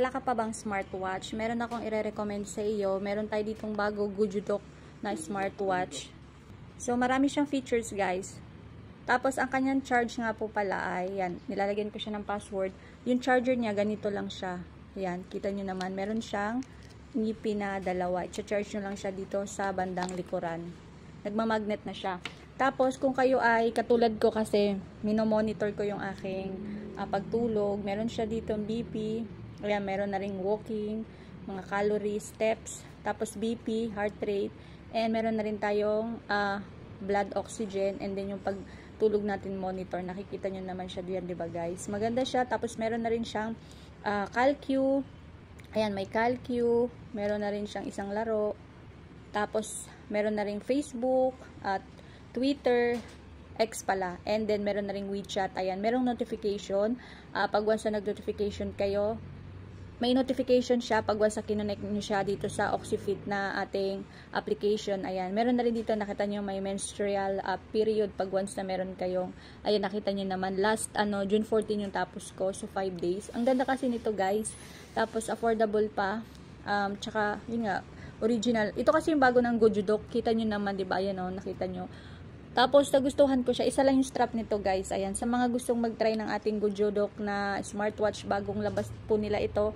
wala ka pa bang smartwatch, meron akong ire-recommend sa iyo. Meron tayo ditong bago Gujudok na smartwatch. So, marami siyang features, guys. Tapos, ang kanyang charge nga po pala ay, yan, nilalagyan ko siya ng password. Yung charger niya, ganito lang siya. Yan, kita nyo naman, meron siyang ngipin na dalawa. I-charge nyo lang siya dito sa bandang likuran. Nagmamagnet na siya. Tapos, kung kayo ay katulad ko kasi, minomonitor ko yung aking pagtulog. Meron siya dito BP. Ayan, meron na ring walking, mga calories, steps, tapos BP, heart rate, and meron na rin tayong blood oxygen, and then yung pagtulog natin monitor, nakikita nyo naman siya diyan, diba guys? Maganda siya, tapos meron na rin siyang CalQ, ayan, may CalQ, meron na rin siyang isang laro, tapos meron na rin Facebook, at Twitter, X pala, and then meron na ring WeChat. Ayan, merong notification. Pag once na nag-notification kayo, may notification siya pag once na kinonect nyo siya dito sa OxyFit na ating application. Ayan, meron na rin dito, nakita nyo may menstrual period pag once na meron kayong, ayan, nakita nyo naman, last, June 14 yung tapos ko, so 5 days. Ang ganda kasi nito, guys. Tapos, affordable pa. Tsaka, yun nga, original. Ito kasi yung bago ng Gujudok. Kita nyo naman, diba? Ayan, nakita nyo. Tapos, nagustuhan ko siya. Isa lang yung strap nito, guys. Ayan, sa mga gustong mag-try ng ating Gujudok na smartwatch, bagong labas po nila ito.